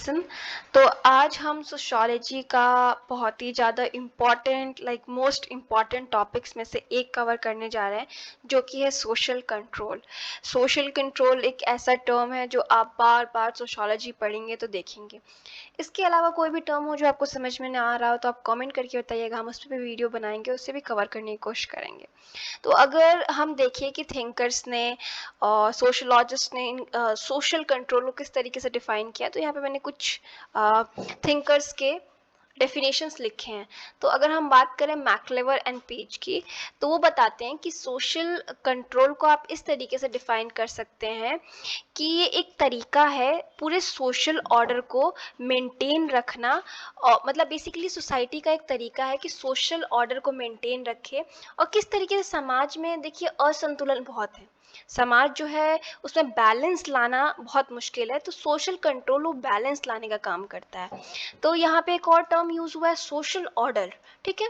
Listen. तो आज हम सोशियोलॉजी का बहुत ही ज़्यादा इम्पॉर्टेंट मोस्ट इम्पॉर्टेंट टॉपिक्स में से एक कवर करने जा रहे हैं, जो कि है सोशल कंट्रोल। सोशल कंट्रोल एक ऐसा टर्म है जो आप बार बार सोशियोलॉजी पढ़ेंगे तो देखेंगे। इसके अलावा कोई भी टर्म हो जो आपको समझ में ना आ रहा हो तो आप कमेंट करके बताइएगा, हम उस पर भी वीडियो बनाएंगे, उससे भी कवर करने की कोशिश करेंगे। तो अगर हम देखिए कि थिंकर्स ने और सोशलॉजिस्ट ने सोशल कंट्रोल को किस तरीके से डिफाइन किया, तो यहाँ पे मैंने कुछ थिंकर्स के डेफिनेशंस लिखे हैं। तो अगर हम बात करें मैक्लेवर एंड पेज की, तो वो बताते हैं कि सोशल कंट्रोल को आप इस तरीके से डिफाइन कर सकते हैं कि ये एक तरीका है पूरे सोशल ऑर्डर को मेंटेन रखना, और मतलब बेसिकली सोसाइटी का एक तरीका है कि सोशल ऑर्डर को मेंटेन रखे। और किस तरीके से समाज में देखिए असंतुलन बहुत है, समाज जो है उसमें बैलेंस लाना बहुत मुश्किल है, तो सोशल कंट्रोल वो बैलेंस लाने का काम करता है। तो यहाँ पे एक और टर्म यूज हुआ है, सोशल ऑर्डर। ठीक है,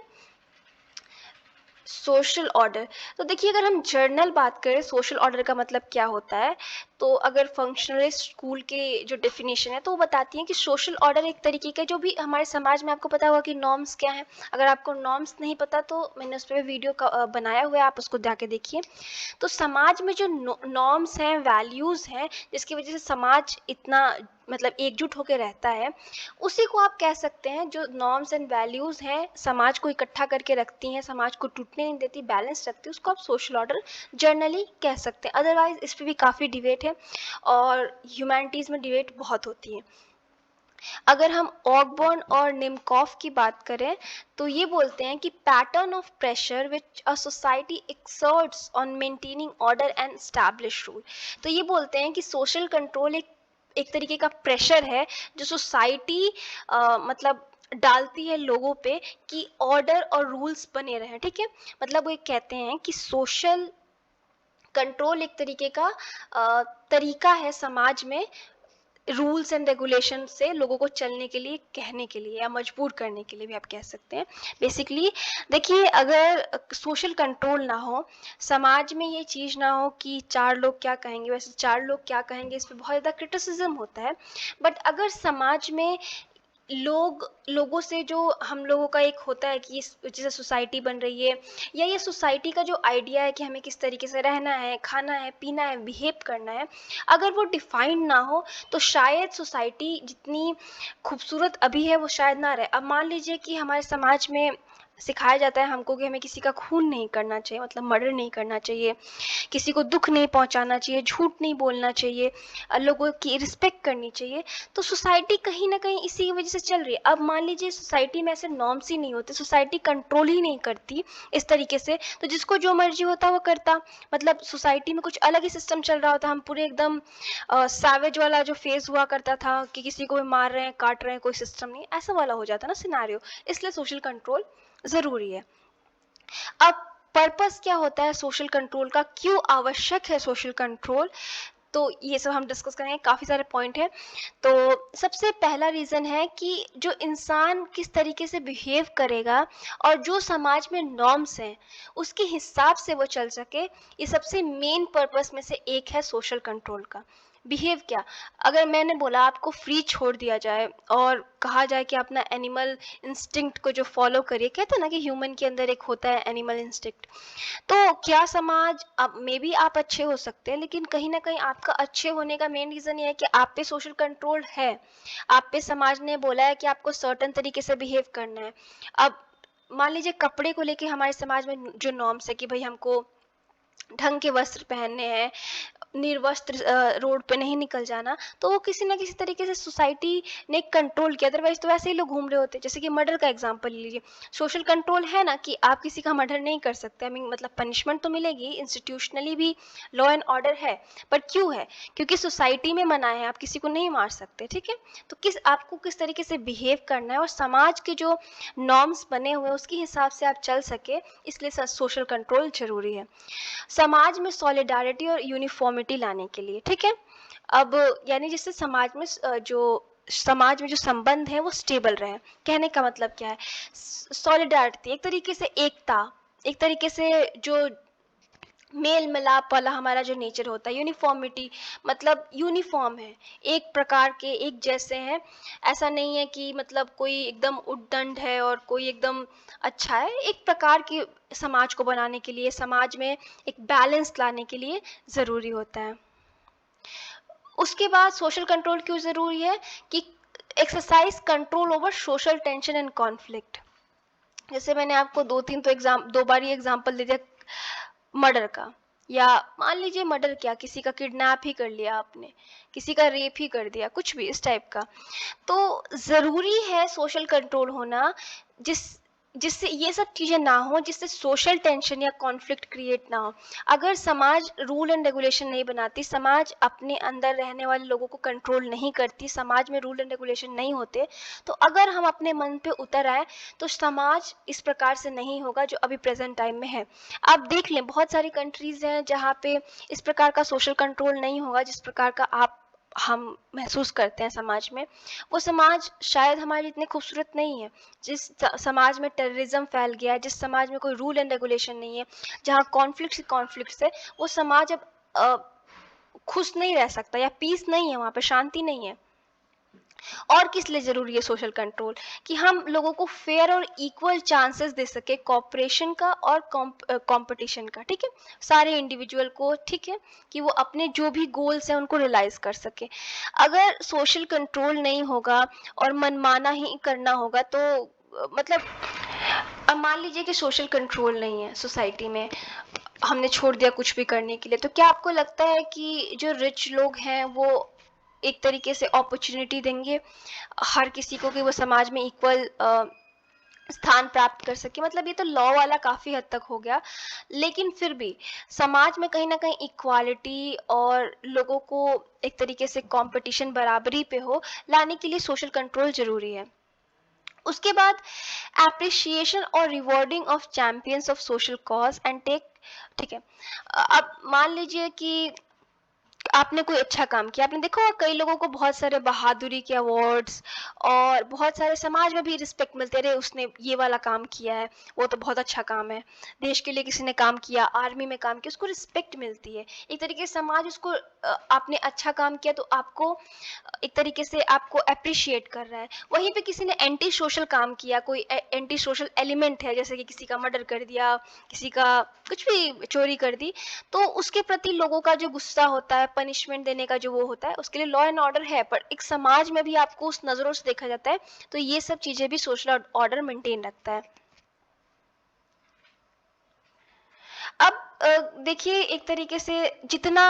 सोशल ऑर्डर। तो देखिए, अगर हम जर्नल बात करें सोशल ऑर्डर का मतलब क्या होता है, तो अगर फंक्शनलिस्ट स्कूल के जो डेफिनेशन है तो वो बताती हैं कि सोशल ऑर्डर एक तरीके का जो भी हमारे समाज में, आपको पता होगा कि नॉर्म्स क्या है। अगर आपको नॉर्म्स नहीं पता तो मैंने उस पर वीडियो का बनाया हुआ है, आप उसको जाके देखिए। तो समाज में जो नॉर्म्स हैं, वैल्यूज़ हैं, जिसकी वजह से समाज इतना मतलब एकजुट होकर रहता है, उसी को आप कह सकते हैं। जो नॉर्म्स एंड वैल्यूज़ हैं, समाज को इकट्ठा करके रखती हैं, समाज को टूटने नहीं देती, बैलेंस रखती है, उसको आप सोशल ऑर्डर जर्नली कह सकते हैं। अदरवाइज इस पर भी काफ़ी डिबेट है और ह्यूमैनिटीज़ में डिबेट बहुत होती है। अगर हम ऑकबर्न और निमकॉफ की बात करें तो ये बोलते हैं कि pattern of pressure which a society exerts on maintaining order and establish rule. तो ये बोलते हैं कि सोशल कंट्रोल एक तरीके का प्रेशर है जो सोसाइटी मतलब डालती है लोगों पे कि ऑर्डर और रूल्स बने रहें। ठीक है, मतलब वो ये कहते हैं कि सोशल कंट्रोल एक तरीके का तरीका है समाज में रूल्स एंड रेगुलेशन से लोगों को चलने के लिए, कहने के लिए, या मजबूर करने के लिए भी आप कह सकते हैं। बेसिकली देखिए, अगर सोशल कंट्रोल ना हो, समाज में ये चीज़ ना हो कि चार लोग क्या कहेंगे, वैसे चार लोग क्या कहेंगे इस पे बहुत ज़्यादा क्रिटिसिज्म होता है। बट अगर समाज में लोगों से जो हम लोगों का एक होता है कि जैसे सोसाइटी बन रही है, या ये सोसाइटी का जो आइडिया है कि हमें किस तरीके से रहना है, खाना है, पीना है, बिहेव करना है, अगर वो डिफाइंड ना हो तो शायद सोसाइटी जितनी खूबसूरत अभी है वो शायद ना रहे। अब मान लीजिए कि हमारे समाज में सिखाया जाता है हमको कि हमें किसी का खून नहीं करना चाहिए, मतलब मर्डर नहीं करना चाहिए, किसी को दुख नहीं पहुंचाना चाहिए, झूठ नहीं बोलना चाहिए, लोगों की रिस्पेक्ट करनी चाहिए। तो सोसाइटी कहीं ना कहीं इसी की वजह से चल रही है। अब मान लीजिए सोसाइटी में ऐसे नॉर्म्स ही नहीं होते, सोसाइटी कंट्रोल ही नहीं करती इस तरीके से, तो जिसको जो मर्जी होता वो करता। मतलब सोसाइटी में कुछ अलग ही सिस्टम चल रहा होता, हम पूरे एकदम सैवेज वाला जो फेज हुआ करता था कि किसी को भी मार रहे हैं, काट रहे हैं, कोई सिस्टम नहीं, ऐसा वाला हो जाता ना सिनेरियो। इसलिए सोशल कंट्रोल ज़रूरी है। अब पर्पस क्या होता है सोशल कंट्रोल का, क्यों आवश्यक है सोशल कंट्रोल, तो ये सब हम डिस्कस करेंगे। काफ़ी सारे पॉइंट हैं। तो सबसे पहला रीज़न है कि जो इंसान किस तरीके से बिहेव करेगा और जो समाज में नॉर्म्स हैं उसके हिसाब से वो चल सके, ये सबसे मेन पर्पस में से एक है सोशल कंट्रोल का। बिहेव क्या, अगर मैंने बोला आपको फ्री छोड़ दिया जाए और कहा जाए कि अपना एनिमल इंस्टिंक्ट को जो फॉलो करिए, कहते हैं ना कि ह्यूमन के अंदर एक होता है एनिमल इंस्टिंक्ट, तो क्या समाज, अब मे बी आप अच्छे हो सकते हैं, लेकिन कहीं ना कहीं आपका अच्छे होने का मेन रीज़न ये है कि आप पे सोशल कंट्रोल है, आप पे समाज ने बोला है कि आपको सर्टन तरीके से बिहेव करना है। अब मान लीजिए कपड़े को लेके हमारे समाज में जो नॉर्म्स है कि भाई हमको ढंग के वस्त्र पहनने हैं, निर्वस्त्र रोड पे नहीं निकल जाना, तो वो किसी ना किसी तरीके से सोसाइटी ने कंट्रोल किया। अदरवाइज तो वैसे ही लोग घूम रहे होते। जैसे कि मर्डर का एग्जांपल ले लीजिए, सोशल कंट्रोल है ना कि आप किसी का मर्डर नहीं कर सकते, मतलब पनिशमेंट तो मिलेगी, इंस्टीट्यूशनली भी लॉ एंड ऑर्डर है, पर क्यों है, क्योंकि सोसाइटी में मना है, आप किसी को नहीं मार सकते। ठीक है, तो आपको किस तरीके से बिहेव करना है और समाज के जो नॉर्म्स बने हुए हैं उसके हिसाब से आप चल सके, इसलिए सोशल कंट्रोल जरूरी है समाज में सॉलिडारिटी और यूनिफॉर्मिटी लाने के लिए। ठीक है, अब यानी जिससे समाज में जो संबंध है वो स्टेबल रहे। कहने का मतलब क्या है, सॉलिडारिटी एक तरीके से एकता, एक तरीके से जो मेल मिलाप वाला हमारा जो नेचर होता है, यूनिफॉर्मिटी, मतलब यूनिफॉर्म है, एक प्रकार के, एक जैसे हैं। ऐसा नहीं है कि मतलब कोई एकदम उद्दंड है और कोई एकदम अच्छा है। एक प्रकार की समाज को बनाने के लिए, समाज में एक बैलेंस लाने के लिए ज़रूरी होता है। उसके बाद सोशल कंट्रोल क्यों ज़रूरी है कि exercise control over social tension and conflict. जैसे मैंने आपको दो बार ही एग्जाम्पल दे दिया मर्डर का, या मान लीजिए मर्डर क्या, किसी का किडनैप ही कर लिया आपने, किसी का रेप ही कर दिया, कुछ भी इस टाइप का। तो ज़रूरी है सोशल कंट्रोल होना, जिससे ये सब चीज़ें ना हो, जिससे सोशल टेंशन या कॉन्फ्लिक्ट क्रिएट ना हो। अगर समाज रूल एंड रेगुलेशन नहीं बनाती, समाज अपने अंदर रहने वाले लोगों को कंट्रोल नहीं करती, समाज में रूल एंड रेगुलेशन नहीं होते, तो अगर हम अपने मन पे उतर आए तो समाज इस प्रकार से नहीं होगा जो अभी प्रेजेंट टाइम में है। आप देख लें, बहुत सारी कंट्रीज़ हैं जहाँ पे इस प्रकार का सोशल कंट्रोल नहीं होगा जिस प्रकार का हम महसूस करते हैं समाज में। वो समाज शायद हमारी इतनी खूबसूरत नहीं है। जिस समाज में टेररिज्म फैल गया है, जिस समाज में कोई रूल एंड रेगुलेशन नहीं है, जहाँ कॉन्फ्लिक्ट है, वो समाज अब खुश नहीं रह सकता, या पीस नहीं है, वहाँ पे शांति नहीं है। और किस लिए ज़रूरी है सोशल कंट्रोल, कि हम लोगों को फेयर और इक्वल चांसेस दे सके कॉपरेशन का और कंपटीशन का, ठीक है, सारे इंडिविजुअल को, ठीक है, कि वो अपने जो भी गोल्स हैं उनको रियलाइज कर सके। अगर सोशल कंट्रोल नहीं होगा और मनमाना ही करना होगा तो मतलब अब मान लीजिए कि सोशल कंट्रोल नहीं है सोसाइटी में, हमने छोड़ दिया कुछ भी करने के लिए, तो क्या आपको लगता है कि जो रिच लोग हैं वो एक तरीके से अपॉर्चुनिटी देंगे हर किसी को कि वो समाज में इक्वल स्थान प्राप्त कर सके? मतलब ये तो लॉ वाला काफ़ी हद तक हो गया, लेकिन फिर भी समाज में कहीं ना कहीं इक्वालिटी और लोगों को एक तरीके से कंपटीशन बराबरी पे हो लाने के लिए सोशल कंट्रोल जरूरी है। उसके बाद एप्रिसिएशन और rewarding of champions of social cause and tech, ठीक है। अब मान लीजिए कि आपने कोई अच्छा काम किया, आपने देखा होगा कई लोगों को बहुत सारे बहादुरी के अवार्ड्स और बहुत सारे समाज में भी रिस्पेक्ट मिलते रहे, उसने ये वाला काम किया है, वो तो बहुत अच्छा काम है, देश के लिए किसी ने काम किया, आर्मी में काम किया, उसको रिस्पेक्ट मिलती है। एक तरीके से समाज उसको आपने अच्छा काम किया तो आपको एक तरीके से आपको अप्रिशिएट कर रहा है। वहीं पे किसी ने एंटी सोशल काम किया, कोई एंटी सोशल एलिमेंट है, जैसे कि किसी का मर्डर कर दिया, किसी का कुछ भी चोरी कर दी, तो उसके प्रति लोगों का जो गुस्सा होता है, पनिशमेंट देने का जो वो होता है, उसके लिए लॉ एंड ऑर्डर है, पर एक समाज में भी आपको उस नज़रों से देखा जाता है, तो ये सब चीज़ें भी सोशल ऑर्डर मेंटेन रखता है। अब देखिए, एक तरीके से जितना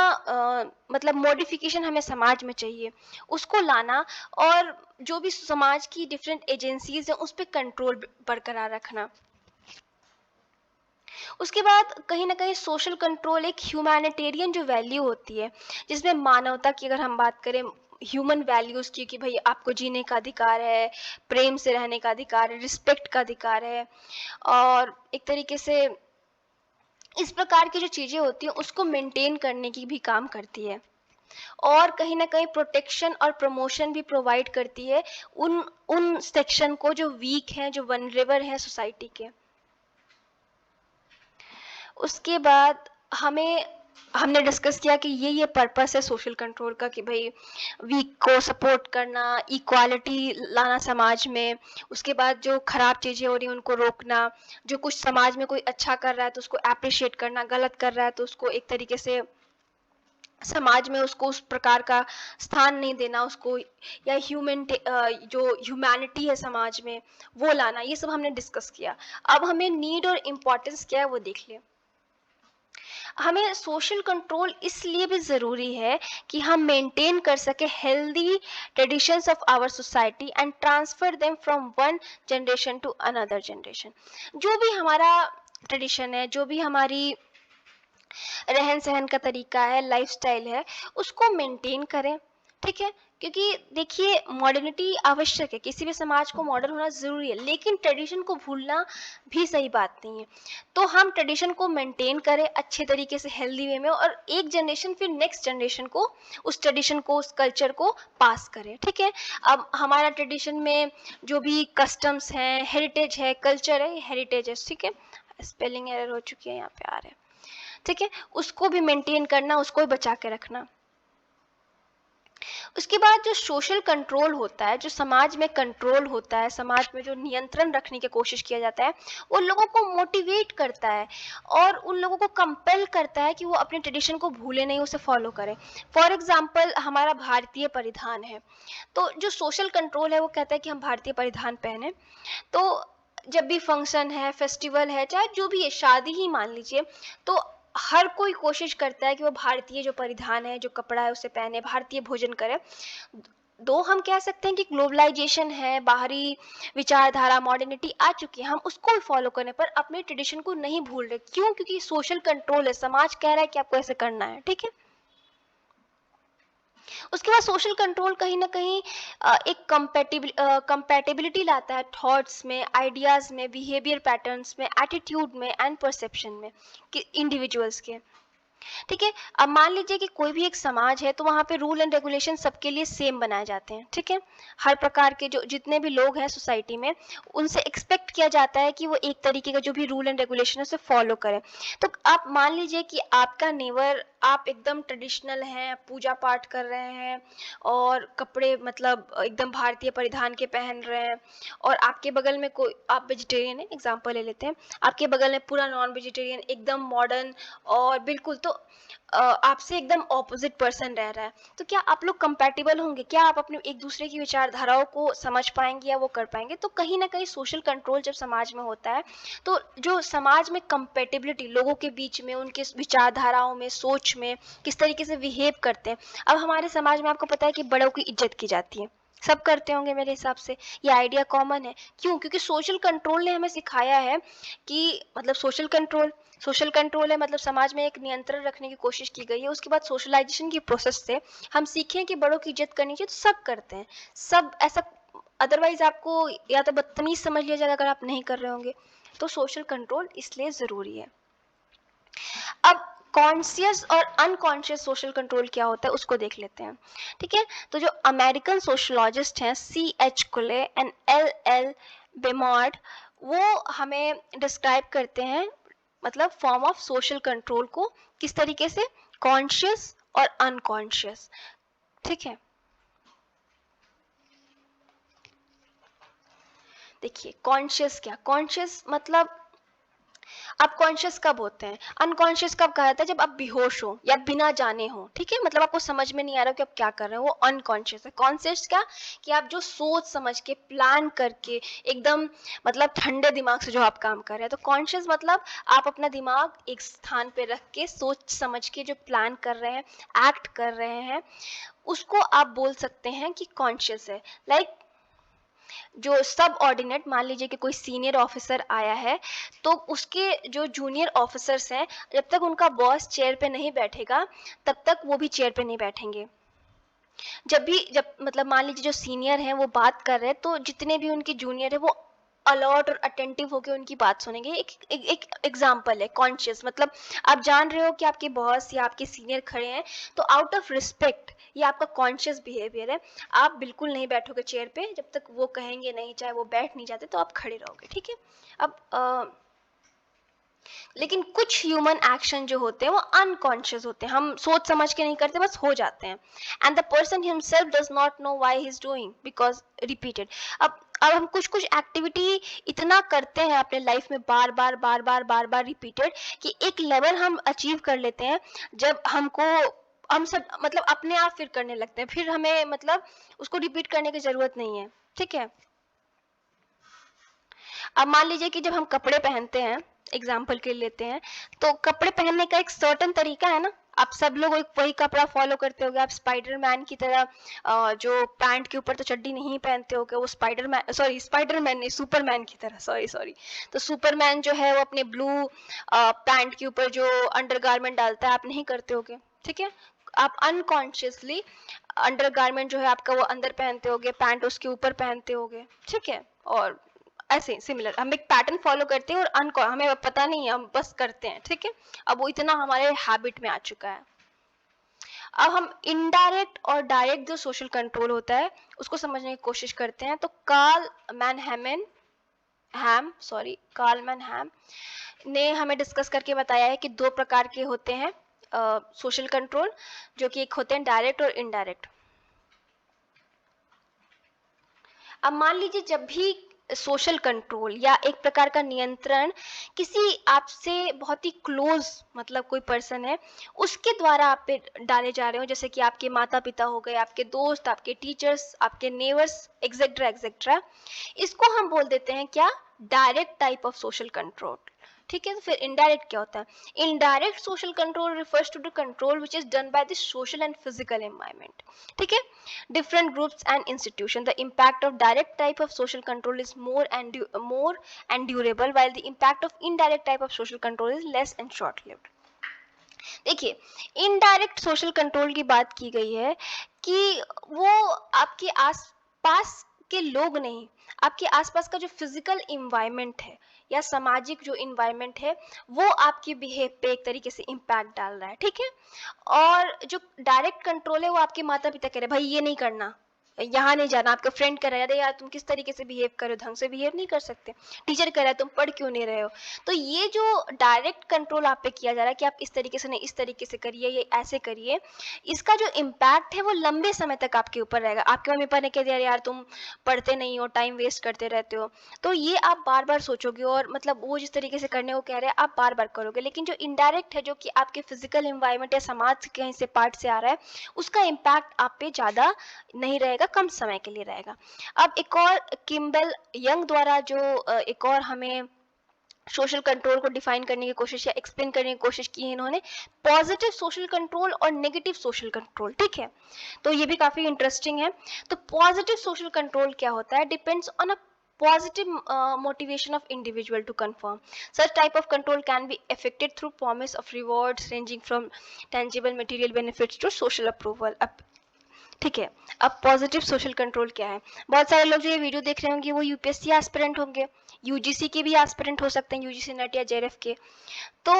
मतलब मॉडिफिकेशन हमें समाज में चाहिए उसको लाना, और जो भी समाज की डिफरेंट एजेंसीज हैं उस पर कंट्रोल बरकरार रखना। उसके बाद कहीं ना कहीं सोशल कंट्रोल एक ह्यूमैनिटेरियन जो वैल्यू होती है, जिसमें मानवता की अगर हम बात करें, ह्यूमन वैल्यूज़ की, कि भाई आपको जीने का अधिकार है, प्रेम से रहने का अधिकार है, रिस्पेक्ट का अधिकार है, और एक तरीके से इस प्रकार की जो चीज़ें होती हैं उसको मेंटेन करने की भी काम करती है, और कहीं ना कहीं प्रोटेक्शन और प्रमोशन भी प्रोवाइड करती है उन उन सेक्शन को जो वीक हैं, जो वनरेबल हैं सोसाइटी के। उसके बाद हमने डिस्कस किया कि ये पर्पस है सोशल कंट्रोल का, कि भाई वीक को सपोर्ट करना, इक्वालिटी लाना समाज में। उसके बाद जो खराब चीज़ें हो रही हैं उनको रोकना, जो कुछ समाज में कोई अच्छा कर रहा है तो उसको अप्रिशिएट करना, गलत कर रहा है तो उसको एक तरीके से समाज में उसको उस प्रकार का स्थान नहीं देना उसको, या जो ह्यूमैनिटी है समाज में वो लाना, ये सब हमने डिस्कस किया। अब हमें नीड और इम्पोर्टेंस क्या है वो देख लें। हमें सोशल कंट्रोल इसलिए भी ज़रूरी है कि हम मेंटेन कर सके healthy traditions of our society and transfer them from one generation to another generation. जो भी हमारा ट्रेडिशन है, जो भी हमारी रहन सहन का तरीका है, लाइफस्टाइल है, उसको मेंटेन करें, ठीक है। क्योंकि देखिए, मॉडर्निटी आवश्यक है, किसी भी समाज को मॉडर्न होना ज़रूरी है, लेकिन ट्रेडिशन को भूलना भी सही बात नहीं है। तो हम ट्रेडिशन को मेंटेन करें अच्छे तरीके से, हेल्दी वे में, और एक जनरेशन फिर नेक्स्ट जनरेशन को उस ट्रेडिशन को, उस कल्चर को पास करें, ठीक है। अब हमारा ट्रेडिशन में जो भी कस्टम्स हैं, हेरिटेज है, कल्चर है, हेरिटेज है, ठीक है। स्पेलिंग एरर हो चुकी है, यहाँ पे आ रहा है। ठीक है, उसको भी मेंटेन करना, उसको भी बचा के रखना। उसके बाद जो सोशल कंट्रोल होता है, जो समाज में कंट्रोल होता है, समाज में जो नियंत्रण रखने की कोशिश किया जाता है, वो लोगों को मोटिवेट करता है और उन लोगों को कंपेल करता है कि वो अपने ट्रेडिशन को भूले नहीं, उसे फॉलो करें। फॉर एग्जाम्पल हमारा भारतीय परिधान है, तो जो सोशल कंट्रोल है वो कहता है कि हम भारतीय परिधान पहने। तो जब भी फंक्शन है, फेस्टिवल है, चाहे जो भी है, शादी ही मान लीजिए, तो हर कोई कोशिश करता है कि वो भारतीय जो परिधान है, जो कपड़ा है, उसे पहने, भारतीय भोजन करे। दो हम कह सकते हैं कि ग्लोबलाइजेशन है, बाहरी विचारधारा, मॉडर्निटी आ चुकी है, हम उसको भी फॉलो करने पर अपने ट्रेडिशन को नहीं भूल रहे। क्यों? क्योंकि सोशल कंट्रोल है, समाज कह रहा है कि आपको ऐसे करना है, ठीक है। उसके बाद सोशल कंट्रोल कहीं ना कहीं एक कंपैटिबिलिटी लाता है थॉट्स में, आइडियाज में, बिहेवियर पैटर्न्स में, एटीट्यूड में एंड परसेप्शन में कि इंडिविजुअल्स के। ठीक है, अब मान लीजिए कि कोई भी एक समाज है, तो वहाँ पे रूल एंड रेगुलेशन सबके लिए सेम बनाए जाते हैं। ठीक है, हर प्रकार के जो जितने भी लोग हैं सोसाइटी में, उनसे एक्सपेक्ट किया जाता है कि वो एक तरीके का जो भी रूल एंड रेगुलेशन है उसे फॉलो करें। तो आप मान लीजिए कि आपका नेबर, आप एकदम ट्रेडिशनल हैं, पूजा पाठ कर रहे हैं और कपड़े मतलब एकदम भारतीय परिधान के पहन रहे हैं, और आपके बगल में कोई, आप वेजिटेरियन है, एग्जाम्पल ले लेते हैं, आपके बगल में पूरा नॉन वेजिटेरियन एकदम मॉडर्न और बिल्कुल, तो आपसे एकदम ऑपोजिट पर्सन रह रहा है, तो क्या आप लोग कंपैटिबल होंगे? क्या आप अपने एक दूसरे की विचारधाराओं को समझ पाएंगे या वो कर पाएंगे? तो कहीं ना कहीं सोशल कंट्रोल जब समाज में होता है, तो जो समाज में कंपैटिबिलिटी लोगों के बीच में, उनके विचारधाराओं में, सोच में, किस तरीके से बिहेव करते हैं। अब हमारे समाज में आपको पता है कि बड़ों की इज्जत की जाती है, सब करते होंगे मेरे हिसाब से, ये आइडिया कॉमन है। क्यों? क्योंकि सोशल कंट्रोल ने हमें सिखाया है कि मतलब सोशल कंट्रोल है, मतलब समाज में एक नियंत्रण रखने की कोशिश की गई है। उसके बाद सोशलाइजेशन की प्रोसेस से हम सीखें कि बड़ों की इज्जत करनी चाहिए, तो सब करते हैं, सब ऐसा, अदरवाइज आपको या तो बदतमीज समझ लिया जाएगा अगर आप नहीं कर रहे होंगे। तो सोशल कंट्रोल इसलिए जरूरी है। अब कॉन्शियस और अनकॉन्शियस सोशल कंट्रोल क्या होता है उसको देख लेते हैं। ठीक है, तो जो अमेरिकन सोशलॉजिस्ट हैं C.H. कुले एंड L.L. बेमार्ड, वो हमें डिस्क्राइब करते हैं मतलब फॉर्म ऑफ सोशल कंट्रोल को, किस तरीके से, कॉन्शियस और अनकॉन्शियस। ठीक है, देखिए कॉन्शियस क्या, कॉन्शियस मतलब आप कॉन्शियस कब होते हैं, अनकॉन्शियस कब कहा जाता है, जब आप बेहोश हो या बिना जाने हो। ठीक है, मतलब आपको समझ में नहीं आ रहा कि आप क्या कर रहे हो, वो अनकॉन्शियस है। कॉन्शियस क्या, कि आप जो सोच समझ के, प्लान करके, एकदम मतलब ठंडे दिमाग से जो आप काम कर रहे हैं। तो कॉन्शियस मतलब आप अपना दिमाग एक स्थान पे रख के, सोच समझ के जो प्लान कर रहे हैं, एक्ट कर रहे हैं, उसको आप बोल सकते हैं कि कॉन्शियस है। लाइक जो सब ऑर्डिनेट, मान लीजिए कि कोई सीनियर ऑफिसर आया है, तो उसके जो जूनियर ऑफिसर्स हैं, जब तक उनका बॉस चेयर पे नहीं बैठेगा, तब तक वो भी चेयर पे नहीं बैठेंगे। जब मतलब मान लीजिए जो सीनियर हैं वो बात कर रहे हैं, तो जितने भी उनके जूनियर है वो अलर्ट और अटेंटिव होकर उनकी बात सुनेंगे। एक एग्जाम्पल है कॉन्शियस, मतलब आप जान रहे हो कि आपके बॉस या आपके सीनियर खड़े हैं, तो आउट ऑफ रिस्पेक्ट, ये आपका कॉन्शियस बिहेवियर है, आप बिल्कुल नहीं बैठोगे चेयर पे जब तक वो कहेंगे नहीं, चाहे वो बैठ नहीं जाते तो आप खड़े रहोगे। ठीक है, अब लेकिन कुछ ह्यूमन एक्शन जो होते हैं वो अनकॉन्शियस होते हैं, हम सोच समझ के नहीं करते, बस हो जाते हैं। And the person himself does not know why he is doing, because repeated. अब हम कुछ कुछ एक्टिविटी इतना करते हैं अपने लाइफ में, बार बार बार बार बार बार रिपीटेड, कि एक लेवल हम अचीव कर लेते हैं, जब हम सब मतलब अपने आप फिर करने लगते हैं, फिर हमें मतलब उसको रिपीट करने की जरूरत नहीं है। ठीक है, अब मान लीजिए कि जब हम कपड़े पहनते हैं, एग्जाम्पल के लिए लेते हैं, तो कपड़े पहनने का एक सर्टन तरीका है ना, आप सब लोग वही कपड़ा फॉलो करते होगे। आप स्पाइडरमैन की तरह जो पैंट के ऊपर तो चड्डी नहीं पहनते होगे, वो स्पाइडरमैन नहीं, सुपरमैन की तरह, सॉरी सॉरी। तो सुपरमैन जो है वो अपने ब्लू पैंट के ऊपर जो अंडरगारमेंट डालता है, आप नहीं करते होगे। ठीक है, आप अनकॉन्शियसली अंडरगारमेंट जो है आपका वो अंदर पहनते होगे, पैंट उसके ऊपर पहनते होगे। ठीक है, और ऐसे सिमिलर हम एक पैटर्न फॉलो करते हैं और हमें पता नहीं है, हम बस करते हैं। ठीक है, अब वो इतना हमारे हैबिट में आ चुका है। अब हम इनडायरेक्ट और डायरेक्ट जो सोशल कंट्रोल होता है उसको समझने की कोशिश करते हैं। तो कार्ल मैनहेमन कार्लमैन हैम ने हमें डिस्कस करके बताया है कि दो प्रकार के होते हैं सोशल कंट्रोल, जो कि एक होते हैं डायरेक्ट और इनडायरेक्ट। अब मान लीजिए जब भी सोशल कंट्रोल या एक प्रकार का नियंत्रण किसी आपसे बहुत ही क्लोज मतलब कोई पर्सन है उसके द्वारा आप पे डाले जा रहे हो, जैसे कि आपके माता पिता हो गए, आपके दोस्त, आपके टीचर्स, आपके नेबर्स, एक्सेट्रा एक्सेट्रा, इसको हम बोल देते हैं क्या, direct type of social control. ठीक है, तो फिर इनडायरेक्ट क्या होता है? Indirect social control refers to the control which is done by the social and physical environment. ठीक है, different groups and institution. The impact of direct type of social control is more and durable, while the impact of indirect type of social control is less and short lived. देखिए, indirect social control की बात की गई है कि वो आपके आस पास के लोग नहीं, आपके आसपास का जो फिजिकल इन्वायरमेंट है या सामाजिक जो इन्वायरमेंट है वो आपके बिहेव पे एक तरीके से इम्पैक्ट डाल रहा है। ठीक है, और जो डायरेक्ट कंट्रोल है वो आपके माता पिता कह रहे भाई ये नहीं करना, यहाँ नहीं जाना, आपका फ्रेंड कह रहा है अरे यार तुम किस तरीके से बिहेव कर रहे हो, ढंग से बिहेव नहीं कर सकते, टीचर कह रहा है तुम पढ़ क्यों नहीं रहे हो। तो ये जो डायरेक्ट कंट्रोल आप पे किया जा रहा है कि आप इस तरीके से नहीं इस तरीके से करिए, ये ऐसे करिए, इसका जो इम्पैक्ट है वो लंबे समय तक आपके ऊपर रहेगा। आपके मम्मी पापा ने कह दिया यार तुम पढ़ते नहीं हो, टाइम वेस्ट करते रहते हो, तो ये आप बार बार सोचोगे और मतलब वो जिस तरीके से करने को कह रहे हैं आप बार बार करोगे। लेकिन जो इनडायरेक्ट है, जो कि आपके फिजिकल इन्वायरमेंट या समाज के कहीं से पार्ट से आ रहा है, उसका इम्पैक्ट आप पे ज़्यादा नहीं रहेगा, कम समय के लिए रहेगा। अब एक और किम्बल यंग द्वारा जो एक और हमें सोशल कंट्रोल को डिफाइन करने की कोशिश या एक्सप्लेन करने की कोशिश की है इन्होंने, पॉजिटिव सोशल कंट्रोल और नेगेटिव सोशल कंट्रोल। ठीक है, तो ये भी काफी इंटरेस्टिंग है। तो पॉजिटिव सोशल कंट्रोल क्या होता है? Depends on a positive motivation of individual to conform. Such type of control can be effected through promise of rewards ranging from tangible material benefits to social approval. ठीक है, अब positive social control क्या है? बहुत सारे लोग जो ये वीडियो देख रहे होंगे वो यूपीएससी एस्पिरेंट होंगे, यूजीसी के भी एस्पिरेंट हो सकते हैं, यूजीसी नेट या जेआरएफ के। तो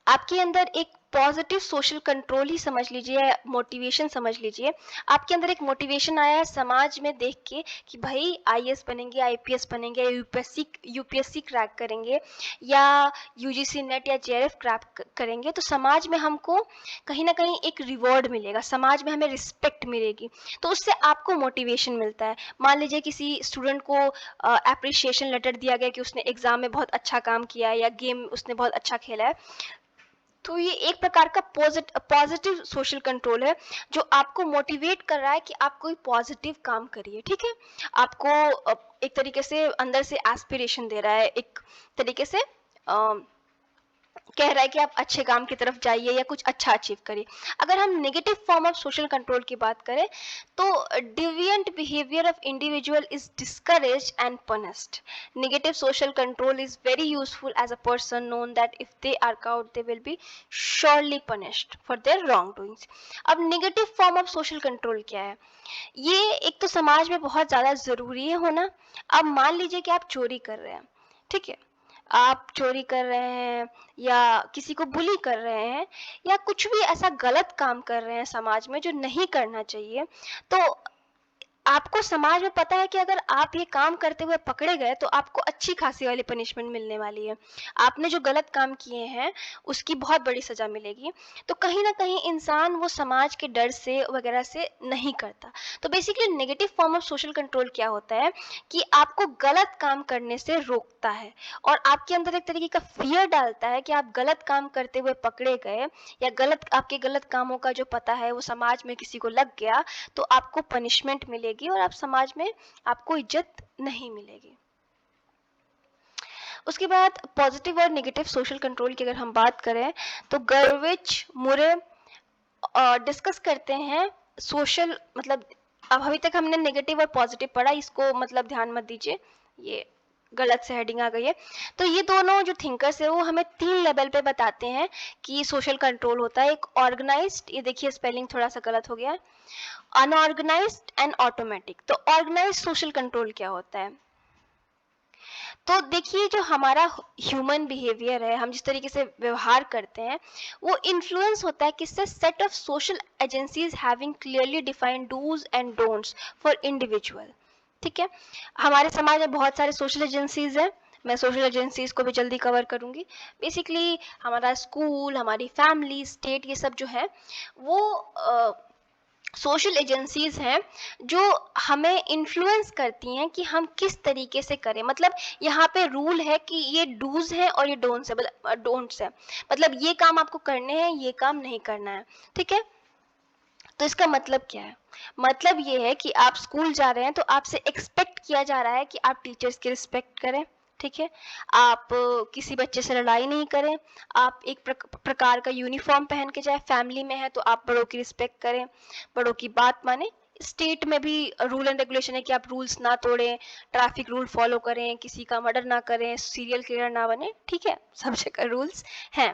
आपके अंदर एक पॉजिटिव सोशल कंट्रोल ही समझ लीजिए, मोटिवेशन समझ लीजिए, आपके अंदर एक मोटिवेशन आया है समाज में देख के कि भाई आईएएस बनेंगे, आईपीएस बनेंगे, यूपीएससी क्रैक करेंगे या यूजीसी नेट या जेआरएफ क्रैक करेंगे, तो समाज में हमको कहीं ना कहीं एक रिवॉर्ड मिलेगा, समाज में हमें रिस्पेक्ट मिलेगी, तो उससे आपको मोटिवेशन मिलता है। मान लीजिए किसी स्टूडेंट को अप्रिशिएशन लेटर दिया गया कि उसने एग्जाम में बहुत अच्छा काम किया है या गेम उसने बहुत अच्छा खेला है, तो ये एक प्रकार का पॉजिटिव सोशल कंट्रोल है जो आपको मोटिवेट कर रहा है कि आप कोई पॉजिटिव काम करिए। ठीक है, आपको एक तरीके से अंदर से एस्पिरेशन दे रहा है, एक तरीके से कह रहा है कि आप अच्छे काम की तरफ जाइए या कुछ अच्छा अचीव करिए। अगर हम negative form of social control की बात करें तो deviant behaviour of individual is discouraged and punished. Negative social control is very useful as a person known that if they are caught they will be surely punished for their wrong doings. अब negative form of social control क्या है? ये एक तो समाज में बहुत ज्यादा जरूरी है होना। अब मान लीजिए कि आप चोरी कर रहे हैं, ठीक है, आप चोरी कर रहे हैं या किसी को बुली कर रहे हैं या कुछ भी ऐसा गलत काम कर रहे हैं समाज में जो नहीं करना चाहिए, तो आपको समाज में पता है कि अगर आप ये काम करते हुए पकड़े गए तो आपको अच्छी खासी वाली पनिशमेंट मिलने वाली है, आपने जो गलत काम किए हैं उसकी बहुत बड़ी सजा मिलेगी। तो कहीं ना कहीं इंसान वो समाज के डर से वगैरह से नहीं करता। तो basically negative form of social control क्या होता है कि आपको गलत काम करने से रोकता है और आपके अंदर एक तरीके का फियर डालता है कि आप गलत काम करते हुए पकड़े गए या आपके गलत कामों का जो पता है वो समाज में किसी को लग गया तो आपको पनिशमेंट मिलेगी और आप समाज में आपको इज्जत नहीं मिलेगी। उसके बाद पॉजिटिव और नेगेटिव सोशल कंट्रोल की अगर हम बात करें तो गर्विच मुरे डिस्कस करते हैं सोशल, मतलब अब अभी तक हमने नेगेटिव और पॉजिटिव पढ़ा, इसको मतलब ध्यान मत दीजिए, ये गलत से हेडिंग आ गई है। तो ये दोनों जो थिंकर्स है वो हमें 3 लेवल पे बताते हैं कि सोशल कंट्रोल होता है। एक ऑर्गेनाइज्ड, ये देखिए स्पेलिंग थोड़ा सा गलत हो गया है, अनऑर्गेनाइज्ड एंड ऑटोमेटिक। तो ऑर्गेनाइज्ड सोशल कंट्रोल क्या होता है? तो देखिए जो हमारा ह्यूमन बिहेवियर है, हम जिस तरीके से व्यवहार करते हैं वो इन्फ्लुएंस होता है किससे? Set of social agencies having clearly defined dos and don'ts for individual. ठीक है। हमारे समाज में बहुत सारे सोशल एजेंसीज हैं, मैं सोशल एजेंसीज को भी जल्दी कवर करूंगी। बेसिकली हमारा स्कूल, हमारी फैमिली, स्टेट, ये सब जो है वो सोशल एजेंसीज हैं जो हमें इन्फ्लुएंस करती हैं कि हम किस तरीके से करें। मतलब यहाँ पे रूल है कि ये डूज है और ये डोंट्स है, मतलब ये काम आपको करने हैं, ये काम नहीं करना है, ठीक है। तो इसका मतलब क्या है? मतलब ये है कि आप स्कूल जा रहे हैं तो आपसे एक्सपेक्ट किया जा रहा है कि आप टीचर्स की रिस्पेक्ट करें, ठीक है। आप किसी बच्चे से लड़ाई नहीं करें, आप एक प्रकार का यूनिफॉर्म पहन के जाए, फैमिली में है तो आप बड़ों की रिस्पेक्ट करें, बड़ों की बात माने। स्टेट में भी रूल एंड रेगुलेशन है कि आप रूल्स ना तोड़ें, ट्रैफिक रूल फॉलो करें, किसी का मर्डर ना करें, सीरियल किलर ना बने, ठीक है। सब जगह रूल्स हैं।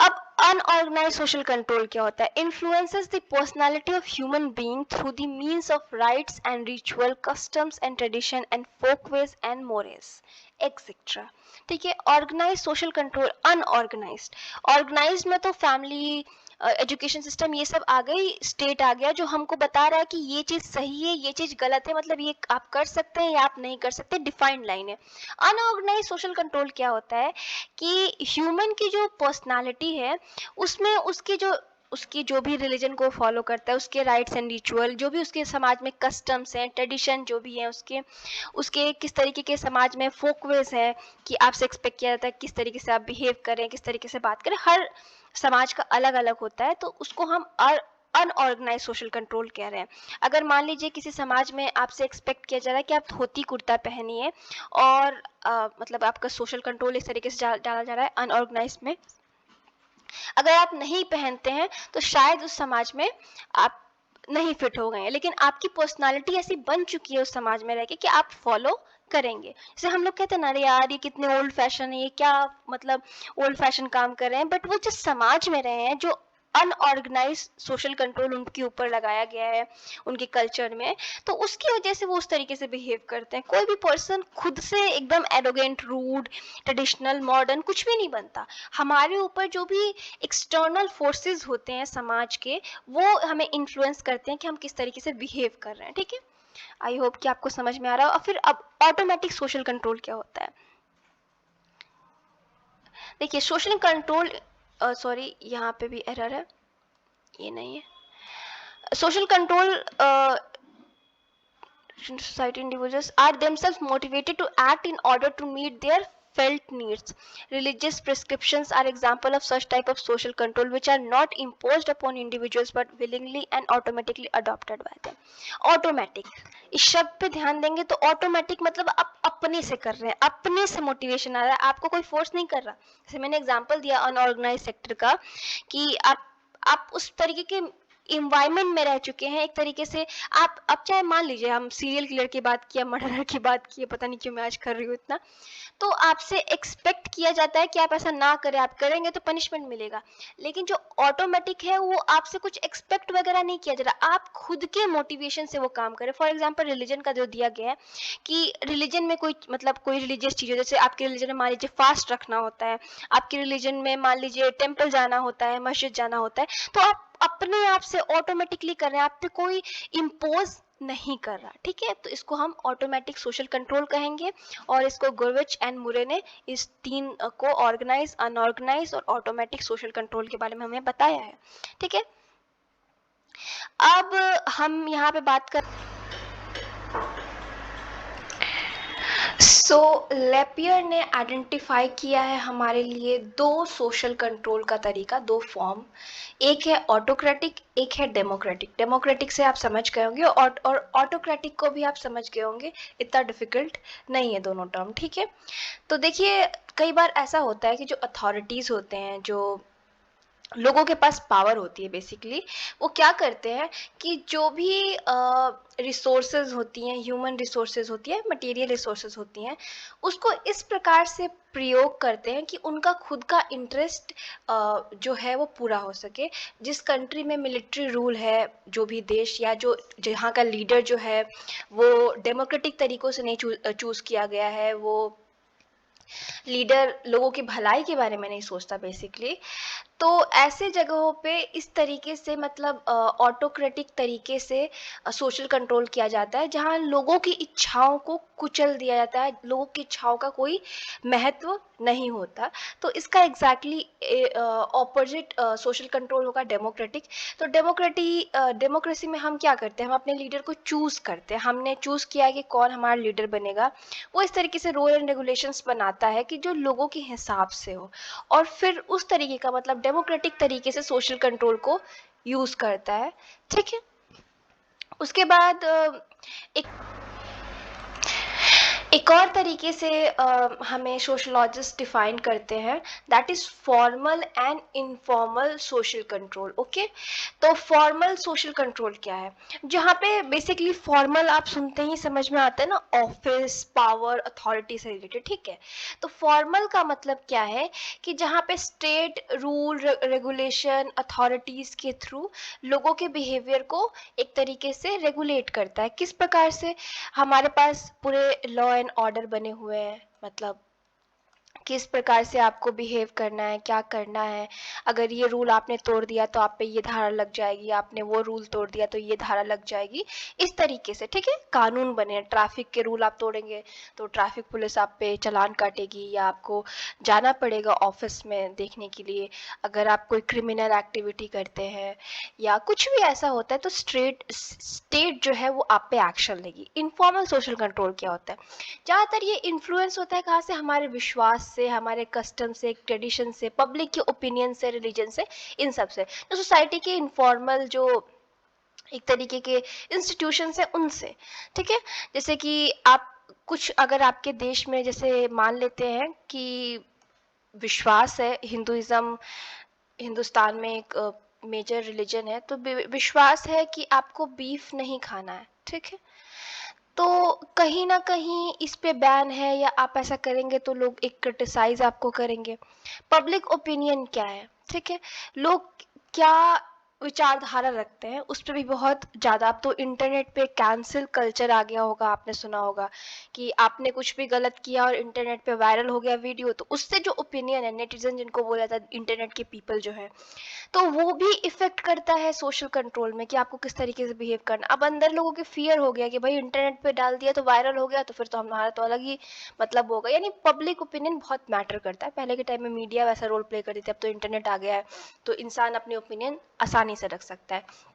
अब अनऑर्गेनाइज सोशल कंट्रोल क्या होता है? Influences the personality of human being through the means of rites and ritual, customs and tradition and folkways and morals etcetera, ठीक है। Organise social control, unorganised. Organised में तो फैमिली, एजुकेशन सिस्टम, ये सब आ गई, स्टेट आ गया जो हमको बता रहा है कि ये चीज सही है, ये चीज गलत है, मतलब ये आप कर सकते हैं या आप नहीं कर सकते, डिफाइंड लाइन है। अनऑर्गेनाइज सोशल कंट्रोल क्या होता है कि ह्यूमन की जो पर्सनालिटी है उसमें उसकी जो भी रिलीजन को फॉलो करता है, उसके राइट्स एंड रिचुअल, जो भी उसके समाज में कस्टम्स हैं, ट्रेडिशन जो भी है, उसके उसके किस तरीके के समाज में फोकवेज है कि आपसे एक्सपेक्ट किया जाता है किस तरीके से आप बिहेव करें, किस तरीके से बात करें, हर समाज का अलग अलग होता है, तो उसको हम अनऑर्गेनाइज सोशल कंट्रोल कह रहे हैं। अगर मान लीजिए किसी समाज में आपसे एक्सपेक्ट किया जा रहा है कि आप धोती कुर्ता पहनिए और मतलब आपका सोशल कंट्रोल इस तरीके से डाला जा रहा है अनऑर्गेनाइज में, अगर आप नहीं पहनते हैं तो शायद उस समाज में आप नहीं फिट हो गए हैं, लेकिन आपकी पर्सनालिटी ऐसी बन चुकी है उस समाज में रह के कि आप फॉलो करेंगे। जैसे हम लोग कहते हैं ना, अरे यार ये कितने ओल्ड फैशन है, ये क्या मतलब ओल्ड फैशन काम कर रहे हैं, बट वो जिस समाज में रहे हैं, जो अनऑर्गेनाइज सोशल कंट्रोल उनके ऊपर लगाया गया है उनके कल्चर में, तो उसकी वजह से वो उस तरीके से बिहेव करते हैं। कोई भी पर्सन खुद से एकदम एरोगेंट, रूड, ट्रेडिशनल, मॉडर्न कुछ भी नहीं बनता। हमारे ऊपर जो भी एक्सटर्नल फोर्सेस होते हैं समाज के, वो हमें इन्फ्लुएंस करते हैं कि हम किस तरीके से बिहेव कर रहे हैं, ठीक है। आई होप कि आपको समझ में आ रहा हो। और फिर अब ऑटोमेटिक सोशल कंट्रोल क्या होता है? देखिए सोशल कंट्रोल, सॉरी यहाँ पे भी एरर है, ये नहीं है। Social control, society individuals are themselves motivated to act in order to meet their felt needs. Religious prescriptions are example of such type of social control which are not imposed upon individuals but willingly and automatically adopted by them. Automatic, इस शब्द पे ध्यान देंगे तो automatic मतलब आप अपने से कर रहे हैं, अपने से मोटिवेशन आ रहा है, आपको कोई फोर्स नहीं कर रहा। जैसे मैंने एग्जांपल दिया अनऑर्गेनाइज सेक्टर का कि आप उस तरीके के इन्वायरमेंट में रह चुके हैं एक तरीके से। आप अब चाहे मान लीजिए हम सीरियल किलर की बात किया, मर्डरर की बात की, पता नहीं क्यों मैं आज कर रही हूँ इतना, तो आपसे एक्सपेक्ट किया जाता है कि आप ऐसा ना करें, आप करेंगे तो पनिशमेंट मिलेगा। लेकिन जो ऑटोमेटिक है वो आपसे कुछ एक्सपेक्ट वगैरह नहीं किया जा रहा, आप खुद के मोटिवेशन से वो काम करें। फॉर एग्जाम्पल रिलीजन का जो दिया गया है कि रिलीजन में कोई मतलब कोई रिलीजियस चीज़, जैसे आपके रिलीजन में मान लीजिए फास्ट रखना होता है, आपके रिलीजन में मान लीजिए टेम्पल जाना होता है, मस्जिद जाना होता है, तो आप अपने आप से ऑटोमेटिकली कर रहे हैं, आप पे कोई इम्पोज नहीं कर रहा, ठीक है। तो इसको हम ऑटोमेटिक सोशल कंट्रोल कहेंगे और इसको गुरविच एंड मुरे ने इस तीन को ऑर्गेनाइज, अनऑर्गेनाइज और ऑटोमेटिक सोशल कंट्रोल के बारे में हमें बताया है, ठीक है। अब हम यहाँ पे बात कर लेपियर ने आइडेंटिफाई किया है हमारे लिए दो सोशल कंट्रोल का तरीका, दो फॉर्म, एक है ऑटोक्रेटिक, एक है डेमोक्रेटिक। डेमोक्रेटिक से आप समझ गए होंगे और ऑटोक्रेटिक को भी आप समझ गए होंगे, इतना डिफिकल्ट नहीं है दोनों टर्म, ठीक है। तो देखिए कई बार ऐसा होता है कि जो अथॉरिटीज़ होते हैं, जो लोगों के पास पावर होती है, बेसिकली वो क्या करते हैं कि जो भी रिसोर्सेज होती हैं, ह्यूमन रिसोर्सेज होती है, मटेरियल रिसोर्सेज होती हैं, उसको इस प्रकार से प्रयोग करते हैं कि उनका खुद का इंटरेस्ट जो है वो पूरा हो सके। जिस कंट्री में मिलिट्री रूल है, जो भी देश या जो जहाँ का लीडर जो है वो डेमोक्रेटिक तरीक़ों से नहीं चूज़ किया गया है, वो लीडर लोगों की भलाई के बारे में नहीं सोचता बेसिकली, तो ऐसे जगहों पे इस तरीके से मतलब ऑटोक्रेटिक तरीके से सोशल कंट्रोल किया जाता है, जहाँ लोगों की इच्छाओं को कुचल दिया जाता है, लोगों की इच्छाओं का कोई महत्व नहीं होता। तो इसका एग्जैक्टली ऑपोजिट सोशल कंट्रोल होगा डेमोक्रेटिक। तो डेमोक्रेसी में हम क्या करते हैं, हम अपने लीडर को चूज करते हैं, हमने चूज किया है कि कौन हमारा लीडर बनेगा। वो इस तरीके से रूल एंड रेगुलेशंस बनाता है कि जो लोगों के हिसाब से हो, और फिर उस तरीके का मतलब डेमोक्रेटिक तरीके से सोशल कंट्रोल को यूज करता है। ठीक है। उसके बाद एक एक और तरीके से हमें सोशलॉजिस्ट डिफाइन करते हैं, that is formal and informal social control. Okay, तो फॉर्मल सोशल कंट्रोल क्या है, जहाँ पे बेसिकली फॉर्मल आप सुनते ही समझ में आता है ना, ऑफिस, पावर, अथॉरिटी से रिलेटेड। ठीक है। तो फॉर्मल का मतलब क्या है कि जहाँ पे स्टेट रूल रेगुलेशन अथॉरिटीज के थ्रू लोगों के बिहेवियर को एक तरीके से रेगुलेट करता है। किस प्रकार से, हमारे पास पूरे लॉ एंड ऑर्डर बने हुए हैं, मतलब किस प्रकार से आपको बिहेव करना है, क्या करना है। अगर ये रूल आपने तोड़ दिया तो आप पे ये धारा लग जाएगी, आपने वो रूल तोड़ दिया तो ये धारा लग जाएगी, इस तरीके से। ठीक है। कानून बने हैं, ट्रैफिक के रूल आप तोड़ेंगे तो ट्रैफिक पुलिस आप पे चालान काटेगी, या आपको जाना पड़ेगा ऑफिस में देखने के लिए। अगर आप कोई क्रिमिनल एक्टिविटी करते हैं या कुछ भी ऐसा होता है तो स्टेट जो है वो आप पे एक्शन लेगी। इनफॉर्मल सोशल कंट्रोल क्या होता है, ज़्यादातर ये इन्फ्लुएंस होता है कहाँ से, हमारे विश्वास से, हमारे कस्टम से, ट्रेडिशन से, पब्लिक के ओपिनियन से, रिलीजन से, इन सब से। जो सोसाइटी के इनफॉर्मल जो एक तरीके के इंस्टीट्यूशन है उनसे। ठीक है। जैसे कि आप कुछ, अगर आपके देश में जैसे मान लेते हैं कि विश्वास है, हिंदुइज्म हिंदुस्तान में एक मेजर रिलीजन है, तो विश्वास है कि आपको बीफ नहीं खाना है। ठीक है। तो कहीं ना कहीं इस पे बैन है, या आप ऐसा करेंगे तो लोग एक क्रिटिसाइज आपको करेंगे। पब्लिक ओपिनियन क्या है, ठीक है, लोग क्या विचारधारा रखते हैं, उस पर भी बहुत ज़्यादा। अब तो इंटरनेट पे कैंसिल कल्चर आ गया होगा, आपने सुना होगा कि आपने कुछ भी गलत किया और इंटरनेट पे वायरल हो गया वीडियो, तो उससे जो ओपिनियन है, नेटिजन जिनको बोला जाता है, इंटरनेट के पीपल जो है, तो वो भी इफेक्ट करता है सोशल कंट्रोल में कि आपको किस तरीके से बिहेव करना। अब अंदर लोगों के फियर हो गया कि भाई इंटरनेट पे डाल दिया तो वायरल हो गया, तो फिर तो हमारा तो अलग ही मतलब होगा। यानी पब्लिक ओपिनियन बहुत मैटर करता है। पहले के टाइम में मीडिया वैसा रोल प्ले करती थी, अब तो इंटरनेट आ गया है तो इंसान अपने ओपिनियन आसानी से रख सकता है।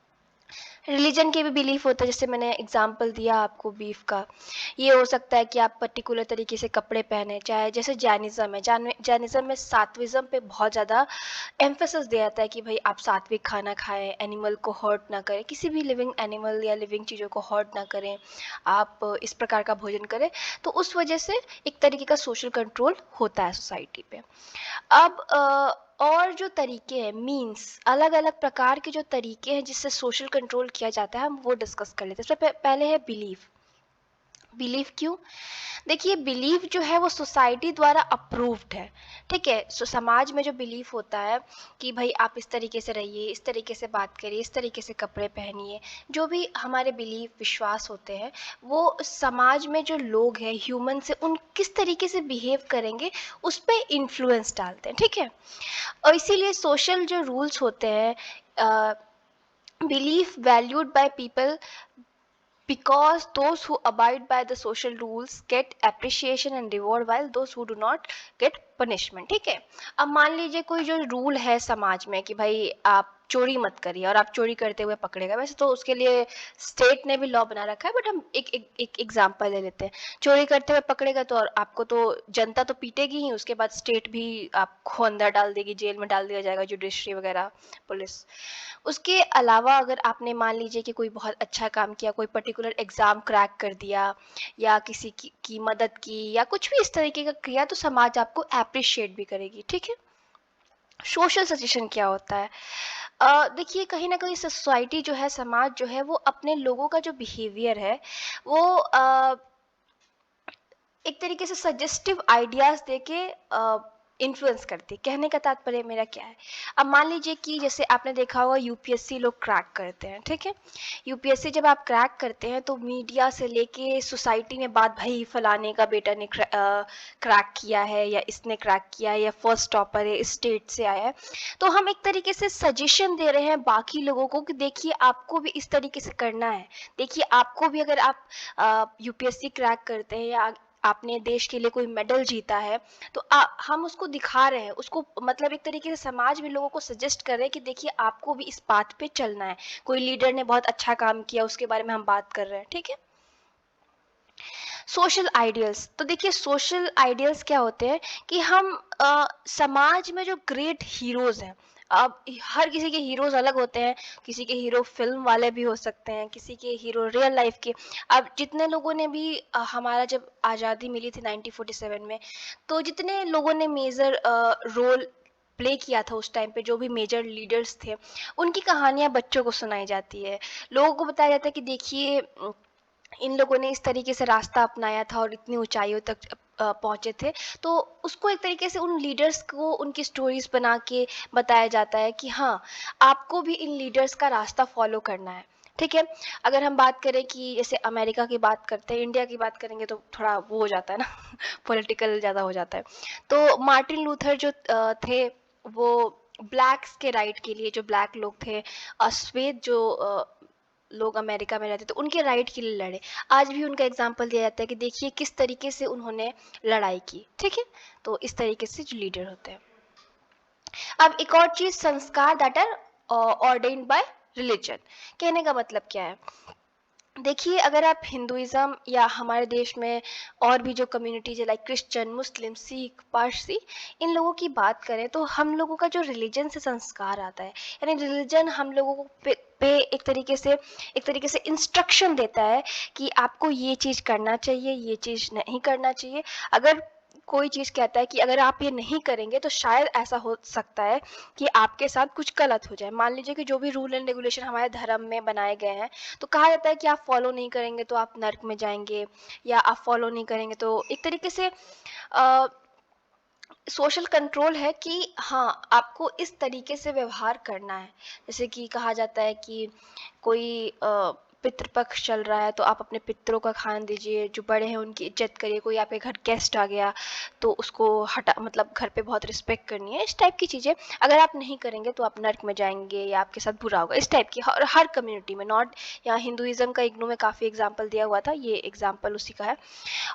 रिलीजन के भी बिलीफ होता है, जैसे मैंने एग्जांपल दिया आपको बीफ का। ये हो सकता है कि आप पर्टिकुलर तरीके से कपड़े पहने, चाहे जैसे जैनिज्म है, जैनिज्म में सात्विज्म पे बहुत ज़्यादा एम्फेसिस दिया जाता है कि भाई आप सात्विक खाना खाएं, एनिमल को हर्ट ना करें, किसी भी लिविंग एनिमल या लिविंग चीज़ों को हर्ट ना करें, आप इस प्रकार का भोजन करें। तो उस वजह से एक तरीके का सोशल कंट्रोल होता है सोसाइटी पे। अब और जो तरीके हैं, मीन्स अलग अलग प्रकार के जो तरीके हैं जिससे सोशल कंट्रोल किया जाता है, हम वो डिस्कस कर लेते हैं। सबसे पहले है बिलीफ। बिलीफ क्यों, देखिए बिलीफ जो है वो सोसाइटी द्वारा अप्रूव्ड है। ठीक है। सो समाज में जो बिलीफ होता है कि भाई आप इस तरीके से रहिए, इस तरीके से बात करिए, इस तरीके से कपड़े पहनिए, जो भी हमारे बिलीफ विश्वास होते हैं, वो समाज में जो लोग हैं, ह्यूमन से, उन किस तरीके से बिहेव करेंगे उस पर इन्फ्लुएंस डालते हैं। ठीक है। और इसीलिए सोशल जो रूल्स होते हैं, belief valued by people, because those who abide by the social rules get appreciation and reward, while those who do not get punishment। ठीक है। अब मान लीजिए कोई जो रूल है समाज में कि भाई आप चोरी मत करिए, और आप चोरी करते हुए पकड़े गए, वैसे तो उसके लिए स्टेट ने भी लॉ बना रखा है, बट हम एक एग्जांपल ले लेते हैं। चोरी करते हुए पकड़े गए तो और आपको तो जनता तो पीटेगी ही, उसके बाद स्टेट भी आपको अंदर डाल देगी, जेल में डाल दिया जाएगा, जुडिशरी वगैरह, पुलिस। उसके अलावा अगर आपने मान लीजिए कि कोई बहुत अच्छा काम किया, कोई पर्टिकुलर एग्ज़ाम क्रैक कर दिया, या किसी की मदद की, या कुछ भी इस तरीके का किया, तो समाज आपको अप्रिशिएट भी करेगी। ठीक है। सोशल सजेशन क्या होता है, देखिए कहीं ना कहीं सोसाइटी जो है, समाज जो है, वो अपने लोगों का जो बिहेवियर है वो एक तरीके से सजेस्टिव आइडियाज देके इन्फ्लुएंस करती है। कहने का तात्पर्य मेरा क्या है, अब मान लीजिए कि जैसे आपने देखा होगा यूपीएससी लोग क्रैक करते हैं, ठीक है। यूपीएससी जब आप क्रैक करते हैं तो मीडिया से लेके सोसाइटी में बात, भाई फलाने का बेटा ने क्रैक किया है या इसने क्रैक किया है या फर्स्ट टॉपर है, इस स्टेट से आया है। तो हम एक तरीके से सजेशन दे रहे हैं बाकी लोगों को कि देखिए आपको भी इस तरीके से करना है। देखिए आपको भी, अगर आप यूपीएससी क्रैक करते हैं या आपने देश के लिए कोई मेडल जीता है, तो हम उसको दिखा रहे हैं, उसको मतलब एक तरीके से समाज में लोगों को सजेस्ट कर रहे हैं कि देखिए आपको भी इस पाथ पे चलना है। कोई लीडर ने बहुत अच्छा काम किया, उसके बारे में हम बात कर रहे हैं, ठीक है। सोशल आइडियल्स, तो देखिए सोशल आइडियल्स क्या होते हैं कि हम समाज में जो ग्रेट हीरोज हैं, अब हर किसी के हीरोज अलग होते हैं। किसी के हीरो फिल्म वाले भी हो सकते हैं, किसी के हीरो रियल लाइफ के। अब जितने लोगों ने भी हमारा जब आज़ादी मिली थी 1947 में, तो जितने लोगों ने मेजर रोल प्ले किया था उस टाइम पे, जो भी मेजर लीडर्स थे, उनकी कहानियां बच्चों को सुनाई जाती है। लोगों को बताया जाता है कि देखिए इन लोगों ने इस तरीके से रास्ता अपनाया था और इतनी ऊंचाइयों तक पहुंचे थे। तो उसको एक तरीके से उन लीडर्स को उनकी स्टोरीज बना के बताया जाता है कि हाँ, आपको भी इन लीडर्स का रास्ता फॉलो करना है, ठीक है। अगर हम बात करें कि जैसे अमेरिका की बात करते हैं, इंडिया की बात करेंगे तो थोड़ा वो हो जाता है ना पॉलिटिकल ज़्यादा हो जाता है। तो मार्टिन लूथर जो थे, वो ब्लैक्स के राइट के लिए, जो ब्लैक लोग थे, श्वेत जो लोग अमेरिका में रहते थे, उनके राइट के लिए लड़े। आज भी उनका एग्जाम्पल दिया जाता है कि देखिए किस तरीके से उन्होंने लड़ाई की, ठीक है। तो इस तरीके से जो लीडर होते हैं। अब एक और चीज, sanskar that are ordained by religion. कहने का मतलब क्या है, देखिए अगर आप हिंदुइज्म या हमारे देश में और भी जो कम्युनिटीज है, लाइक क्रिश्चियन, मुस्लिम, सिख, पारसी, इन लोगों की बात करें तो हम लोगों का जो रिलीजन से संस्कार आता है, यानी रिलीजन हम लोगों को पे एक तरीके से इंस्ट्रक्शन देता है कि आपको ये चीज़ करना चाहिए, ये चीज़ नहीं करना चाहिए। अगर कोई चीज़ कहता है कि अगर आप ये नहीं करेंगे तो शायद ऐसा हो सकता है कि आपके साथ कुछ गलत हो जाए। मान लीजिए कि जो भी रूल एंड रेगुलेशन हमारे धर्म में बनाए गए हैं, तो कहा जाता है कि आप फॉलो नहीं करेंगे तो आप नर्क में जाएंगे, या आप फॉलो नहीं करेंगे तो एक तरीके से सोशल कंट्रोल है कि हाँ, आपको इस तरीके से व्यवहार करना है। जैसे कि कहा जाता है कि कोई पितृपक्ष चल रहा है तो आप अपने पितरों का खाना दीजिए, जो बड़े हैं उनकी इज्जत करिए, कोई आपके घर गेस्ट आ गया तो उसको हटा, मतलब घर पे बहुत रिस्पेक्ट करनी है, इस टाइप की चीज़ें अगर आप नहीं करेंगे तो आप नर्क में जाएंगे या आपके साथ बुरा होगा, इस टाइप की। हर कम्युनिटी में, नॉट यहाँ हिंदुइज्म का इग्नू में काफ़ी एग्जाम्पल दिया हुआ था, ये एग्जाम्पल उसी का है।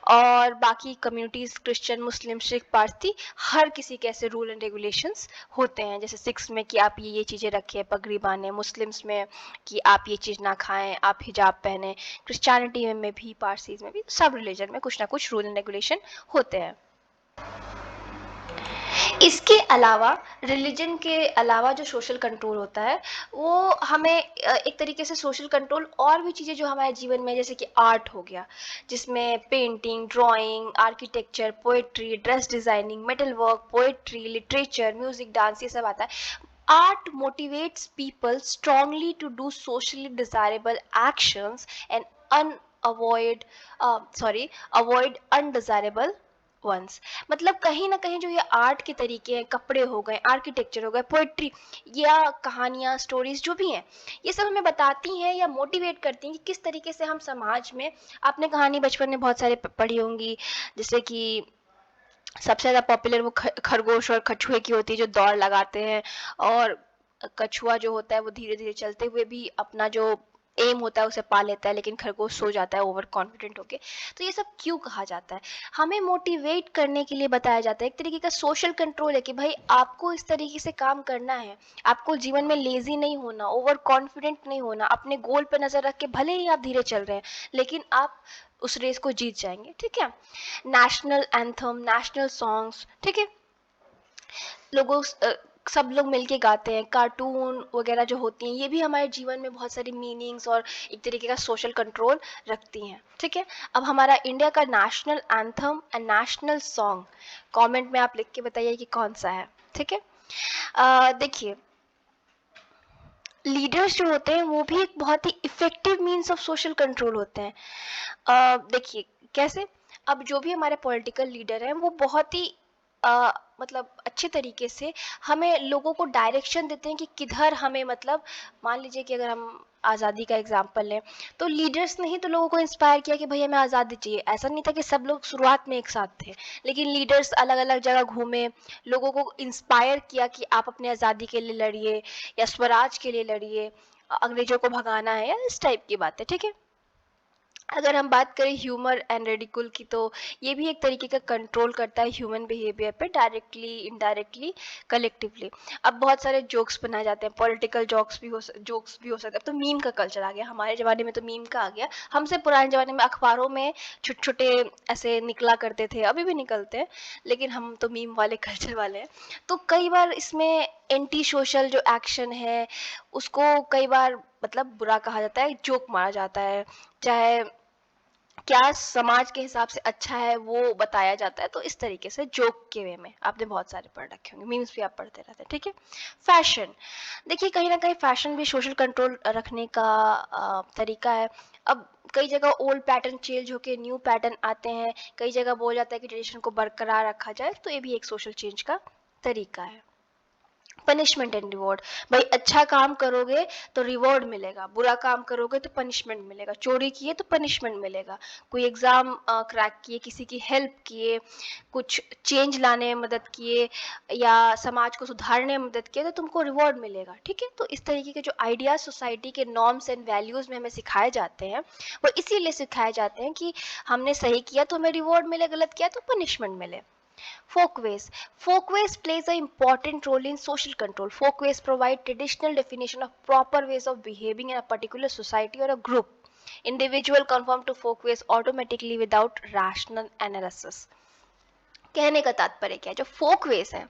और बाकी कम्युनिटीज़, क्रिश्चियन, मुस्लिम, सिख, पारसी, हर किसी के ऐसे रूल एंड रेगुलेशंस होते हैं। जैसे सिख्स में कि आप ये चीज़ें रखें, पगड़ी बांधें, मुस्लिम्स में कि आप ये चीज़ ना खाएं, आप हिजाब पहने, क्रिश्चियनिटी में भी, पारसीज में भी, सब रिलीजन में कुछ ना कुछ रूल एंड रेगुलेशन होते हैं। इसके अलावा, रिलीजन के अलावा जो सोशल कंट्रोल होता है, वो हमें एक तरीके से सोशल कंट्रोल और भी चीज़ें जो हमारे जीवन में, जैसे कि आर्ट हो गया, जिसमें painting, drawing, architecture, poetry, dress designing, metal work, poetry, literature, music, dance, ये सब आता है। Art motivates people strongly to do socially desirable actions and unavoid avoid undesirable ones। मतलब कहीं ना कहीं जो ये आर्ट के तरीके हैं, कपड़े हो गए, आर्किटेक्चर हो गए, पोइट्री या कहानियाँ, स्टोरीज जो भी हैं, ये सब हमें बताती हैं या मोटिवेट करती हैं कि किस तरीके से हम समाज में, आपने कहानी बचपन में बहुत सारे पढ़ी होंगी, जैसे कि सबसे ज़्यादा पॉपुलर वो खरगोश और कछुए की होती है, जो दौड़ लगाते हैं, और कछुआ जो होता है वो धीरे धीरे चलते हुए भी अपना जो एम होता है उसे पा लेता है, लेकिन खरगोश सो जाता है ओवर कॉन्फिडेंट होके। तो ये सब क्यों कहा जाता है, हमें मोटिवेट करने के लिए बताया जाता है। एक तरीके का सोशल कंट्रोल है कि भाई आपको इस तरीके से काम करना है, आपको जीवन में लेजी नहीं होना, ओवर कॉन्फिडेंट नहीं होना, अपने गोल पर नजर रख के भले ही आप धीरे चल रहे हैं लेकिन आप उस रेस को जीत जाएंगे, ठीक है। नेशनल एंथम, नेशनल सॉन्ग्स, ठीक है, लोगों सब लोग मिलके गाते हैं, कार्टून वगैरह जो होती हैं, ये भी हमारे जीवन में बहुत सारी मीनिंग्स और एक तरीके का सोशल कंट्रोल रखती हैं, ठीक है। अब हमारा इंडिया का national anthem and national song comment में आप लिख के बताइए कि कौन सा है, ठीक है। देखिए, लीडर्स जो होते हैं वो भी एक बहुत ही effective means of social control होते हैं। देखिए कैसे, अब जो भी हमारे पॉलिटिकल लीडर हैं वो बहुत ही मतलब अच्छे तरीके से हमें लोगों को डायरेक्शन देते हैं कि किधर हमें, मतलब मान लीजिए कि अगर हम आज़ादी का एग्जाम्पल लें, तो लीडर्स ने ही तो लोगों को इंस्पायर किया कि भाई हमें आज़ादी चाहिए। ऐसा नहीं था कि सब लोग शुरुआत में एक साथ थे, लेकिन लीडर्स अलग अलग जगह घूमे, लोगों को इंस्पायर किया कि आप अपने आज़ादी के लिए लड़िए या स्वराज के लिए लड़िए, अंग्रेजों को भगाना है, या इस टाइप की बातें। ठीक है। अगर हम बात करें ह्यूमर एंड रेडिकुल की, तो ये भी एक तरीके का कंट्रोल करता है ह्यूमन बिहेवियर पे, डायरेक्टली इनडायरेक्टली कलेक्टिवली। अब बहुत सारे जोक्स बनाए जाते हैं, पॉलिटिकल जोक्स भी हो सकते हैं। अब तो मीम का कल्चर आ गया, हमारे ज़माने में तो मीम का आ गया। हमसे पुराने ज़माने में अखबारों में छोटे छोटे ऐसे निकला करते थे, अभी भी निकलते हैं, लेकिन हम तो मीम वाले कल्चर वाले हैं। तो कई बार इसमें एंटी सोशल जो एक्शन है उसको कई बार मतलब बुरा कहा जाता है, जोक मारा जाता है, चाहे क्या समाज के हिसाब से अच्छा है वो बताया जाता है। तो इस तरीके से जोक के वे में आपने बहुत सारे पढ़ रखे होंगे, मीम्स भी आप पढ़ते रहते हैं। ठीक है। फैशन, देखिए कहीं ना कहीं फैशन भी सोशल कंट्रोल रखने का तरीका है। अब कई जगह ओल्ड पैटर्न चेंज होके न्यू पैटर्न आते हैं, कई जगह बोला जाता है कि ट्रेडिशन को बरकरार रखा जाए, तो ये भी एक सोशल चेंज का तरीका है। पनिशमेंट एंड रिवॉर्ड, भाई अच्छा काम करोगे तो रिवॉर्ड मिलेगा, बुरा काम करोगे तो पनिशमेंट मिलेगा, चोरी किए तो पनिशमेंट मिलेगा, कोई एग्जाम क्रैक किए, किसी की हेल्प किए, कुछ चेंज लाने में मदद किए या समाज को सुधारने में मदद किए, तो तुमको रिवॉर्ड मिलेगा। ठीक है। तो इस तरीके के जो आइडियाज सोसाइटी के नॉर्म्स एंड वैल्यूज में हमें सिखाए जाते हैं, वो इसीलिए सिखाए जाते हैं कि हमने सही किया तो हमें रिवॉर्ड मिले, गलत किया तो पनिशमेंट मिले। Folkways. Folkways plays an important role in social control. Folkways provide traditional definition of proper ways of behaving in a particular society or a group. Individual conform to folkways automatically without rational analysis. कहने का तात्पर्य क्या है, जो Folkways है,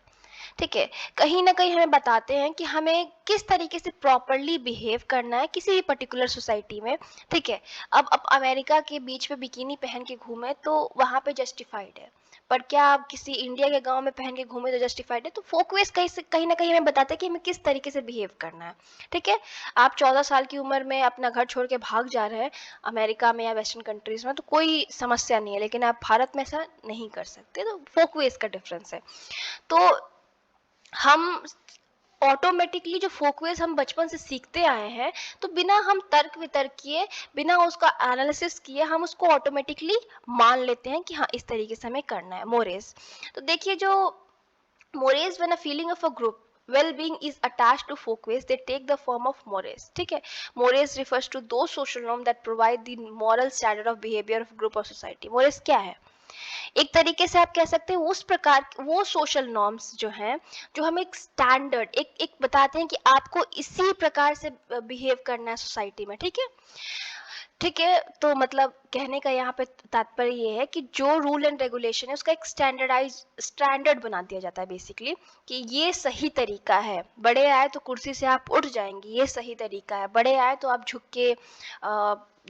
ठीक है, कहीं ना कहीं हमें बताते हैं कि हमें किस तरीके से प्रॉपरली बिहेव करना है किसी भी पर्टिकुलर सोसाइटी में। ठीक है। अब अमेरिका के बीच में बिकिनी पहन के घूमे तो वहां पे जस्टिफाइड है, पर क्या आप किसी इंडिया के गांव में पहन के घूमे तो जस्टिफाइड है? तो फोकवेस कहीं ना कहीं हमें बताते हैं कि हमें किस तरीके से बिहेव करना है। ठीक है। आप 14 साल की उम्र में अपना घर छोड़ के भाग जा रहे हैं अमेरिका में या वेस्टर्न कंट्रीज में, तो कोई समस्या नहीं है, लेकिन आप भारत में ऐसा नहीं कर सकते। तो फोकवेस का डिफरेंस है। तो हम ऑटोमेटिकली जो फोकवेज हम बचपन से सीखते आए हैं, तो बिना हम तर्क वितर्क किए, बिना उसका एनालिसिस किए, हम उसको ऑटोमेटिकली मान लेते हैं कि हाँ इस तरीके से हमें करना है। मोरेस, तो देखिए जो मोरेस when a feeling of a group well-being is attached to folkways, they take the form of mores. ठीक है। mores refers to those social norms that provide the moral standard of behavior of group or society. mores क्या है? एक तरीके से आप कह सकते हैं उस प्रकार वो सोशल नॉर्म्स जो हैं, जो हमें एक स्टैंडर्ड एक बताते हैं कि आपको इसी प्रकार से बिहेव करना है सोसाइटी में। ठीक है। ठीक है। तो मतलब कहने का यहाँ पे तात्पर्य ये है कि जो रूल एंड रेगुलेशन है उसका एक स्टैंडर्ड बना दिया जाता है बेसिकली, कि ये सही तरीका है। बड़े आए तो कुर्सी से आप उठ जाएंगे, ये सही तरीका है। बड़े आए तो आप झुक के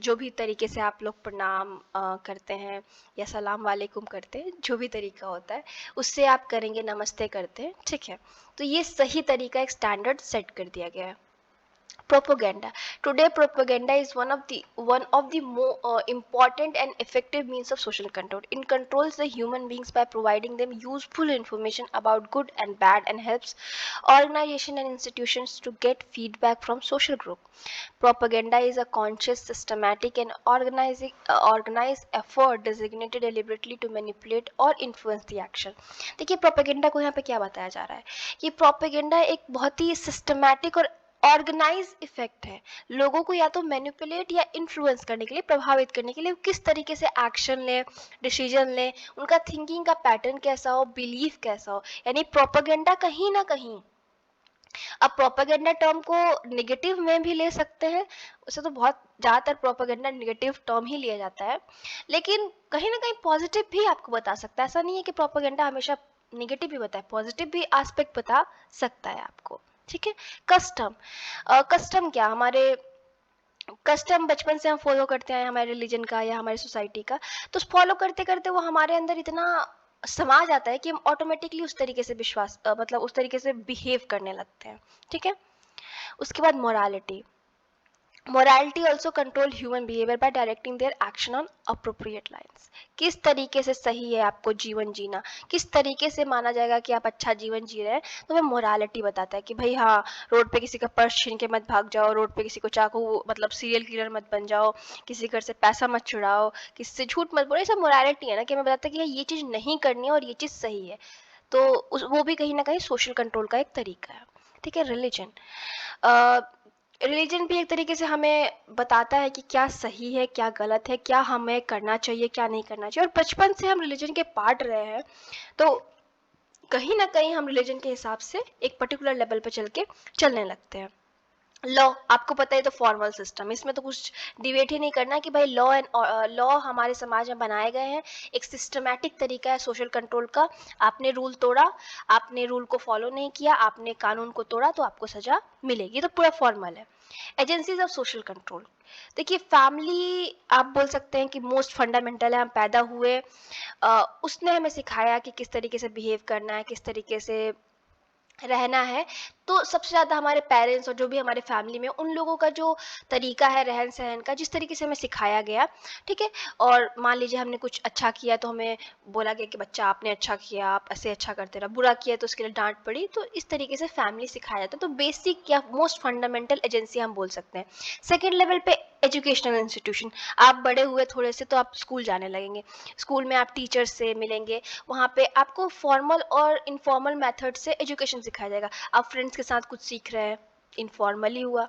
जो भी तरीके से आप लोग प्रणाम करते हैं या सलाम वालेकुम करते हैं, जो भी तरीका होता है उससे आप करेंगे, नमस्ते करते हैं। ठीक है। तो ये सही तरीका, एक स्टैंडर्ड सेट कर दिया गया है। Propaganda. Today, propaganda is one of the more important and effective means of social control. It controls the human beings by providing them useful information about good and bad, and helps organization and institutions to get feedback from social group. Propaganda is a conscious, systematic, and organized effort designated deliberately to manipulate or influence the action. देखिए propaganda को यहाँ पे क्या बताया जा रहा है कि प्रोपेगेंडा एक बहुत ही सिस्टमैटिक और ऑर्गेनाइज इफेक्ट है, लोगों को या तो मैनिपुलेट या इन्फ्लुएंस करने के लिए, प्रभावित करने के लिए किस तरीके से एक्शन लें, डिसीजन लें, उनका थिंकिंग का पैटर्न कैसा हो, बिलीफ कैसा हो। यानी प्रोपेगेंडा कहीं ना कहीं, अब प्रोपेगेंडा टर्म को निगेटिव में भी ले सकते हैं, उसे तो बहुत ज़्यादातर प्रोपेगेंडा निगेटिव टर्म ही लिया जाता है, लेकिन कहीं ना कहीं पॉजिटिव भी आपको बता सकता है। ऐसा नहीं है कि प्रोपेगेंडा हमेशा निगेटिव ही बताए, पॉजिटिव भी एस्पेक्ट बता सकता है आपको। ठीक है। कस्टम, कस्टम क्या, हमारे कस्टम बचपन से हम फॉलो करते हैं हमारे रिलीजन का या हमारी सोसाइटी का, तो फॉलो करते करते वो हमारे अंदर इतना समा जाता है कि हम ऑटोमेटिकली उस तरीके से मतलब उस तरीके से बिहेव करने लगते हैं। ठीक है। उसके बाद morality, morality also control human behaviour bye directing their action on appropriate lines. किस तरीके से सही है आपको जीवन जीना, किस तरीके से माना जाएगा कि आप अच्छा जीवन जी रहे हैं, तो वह मोरालिटी बताता है कि भाई हाँ, रोड पे किसी का पर्स छीन के मत भाग जाओ, रोड पे किसी को चाकू मतलब सीरियल किलर मत बन जाओ, किसी घर से पैसा मत चुराओ, किसी से झूठ मत बोलो। ये सब मोरालिटी है ना, कि हमें बताता है कि ये चीज़ नहीं करनी है और ये चीज़ सही है। तो वो भी कहीं ना कहीं सोशल कंट्रोल का एक तरीका है। ठीक है। रिलीजन, रिलीजन भी एक तरीके से हमें बताता है कि क्या सही है, क्या गलत है, क्या हमें करना चाहिए, क्या नहीं करना चाहिए। और बचपन से हम रिलीजन के पार्ट रहे हैं, तो कहीं ना कहीं हम रिलीजन के हिसाब से एक पर्टिकुलर लेवल पे चल के चलने लगते हैं। लॉ, आपको पता है तो फॉर्मल सिस्टम, इसमें तो कुछ डिबेट ही नहीं करना कि भाई लॉ एंड लॉ हमारे समाज में बनाए गए हैं, एक सिस्टमैटिक तरीका है सोशल कंट्रोल का। आपने रूल तोड़ा, आपने रूल को फॉलो नहीं किया, आपने कानून को तोड़ा, तो आपको सजा मिलेगी। तो पूरा फॉर्मल है। एजेंसीज ऑफ सोशल कंट्रोल, देखिए फैमिली आप बोल सकते हैं कि मोस्ट फंडामेंटल है। हम पैदा हुए, उसने हमें सिखाया कि किस तरीके से बिहेव करना है, किस तरीके से रहना है। तो सबसे ज़्यादा हमारे पेरेंट्स और जो भी हमारे फैमिली में उन लोगों का जो तरीका है रहन सहन का, जिस तरीके से हमें सिखाया गया, ठीक है। और मान लीजिए हमने कुछ अच्छा किया तो हमें बोला गया कि बच्चा आपने अच्छा किया, आप ऐसे अच्छा करते रहो, बुरा किया तो उसके लिए डांट पड़ी। तो इस तरीके से फैमिली सिखाया जाता है। तो बेसिक या मोस्ट फंडामेंटल एजेंसी हम बोल सकते हैं। सेकेंड लेवल पे एजुकेशनल इंस्टीट्यूशन, आप बड़े हुए थोड़े से तो आप स्कूल जाने लगेंगे, स्कूल में आप टीचर्स से मिलेंगे, वहाँ पे आपको फॉर्मल और इनफॉर्मल मेथड से एजुकेशन सिखाया जाएगा। आप फ्रेंड्स के साथ कुछ सीख रहे हैं, इनफॉर्मली हुआ।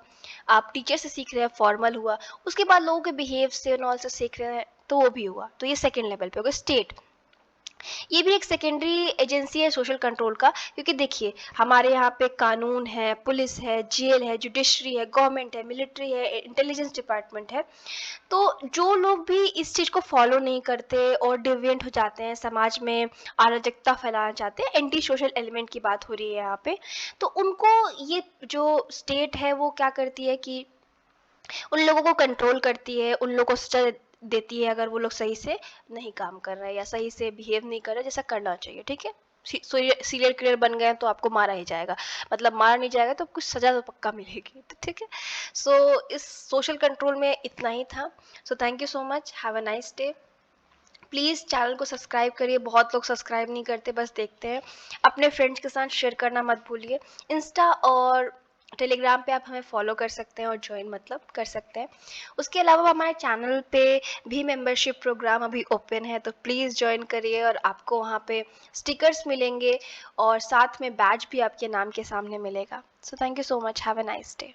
आप टीचर से सीख रहे हैं, फॉर्मल हुआ। उसके बाद लोगों के बिहेव से और ऑल से सीख रहे हैं, तो वो भी हुआ। तो ये सेकेंड लेवल पे होगा। स्टेट, ये भी एक सेकेंडरी एजेंसी है सोशल कंट्रोल का, क्योंकि देखिए हमारे यहाँ पे कानून है, पुलिस है, जेल है, जुडिशरी है, गवर्नमेंट है, मिलिट्री है, इंटेलिजेंस डिपार्टमेंट है। तो जो लोग भी इस चीज़ को फॉलो नहीं करते और डिविएंट हो जाते हैं, समाज में अराजकता फैलाना चाहते हैं, एंटी सोशल एलिमेंट की बात हो रही है यहाँ पे, तो उनको ये जो स्टेट है वो क्या करती है कि उन लोगों को कंट्रोल करती है, उन लोगों को सजा देती है अगर वो लोग सही से नहीं काम कर रहे हैं या सही से बिहेव नहीं कर रहे जैसा करना चाहिए। ठीक है। सीरियल किलर बन गए तो आपको मारा ही जाएगा, मतलब मारा नहीं जाएगा तो कुछ सजा तो पक्का मिलेगी। तो ठीक है। सो इस सोशल कंट्रोल में इतना ही था। So thank you so much, have a nice day. Please channel को सब्सक्राइब करिए, बहुत लोग सब्सक्राइब नहीं करते, बस देखते हैं। अपने फ्रेंड्स के साथ शेयर करना मत भूलिए। इंस्टा और टेलीग्राम पे आप हमें फॉलो कर सकते हैं और ज्वाइन मतलब कर सकते हैं। उसके अलावा हमारे चैनल पे भी मेंबरशिप प्रोग्राम अभी ओपन है, तो प्लीज़ ज्वाइन करिए और आपको वहाँ पे स्टिकर्स मिलेंगे और साथ में बैज भी आपके नाम के सामने मिलेगा। So thank you so much, have a nice day.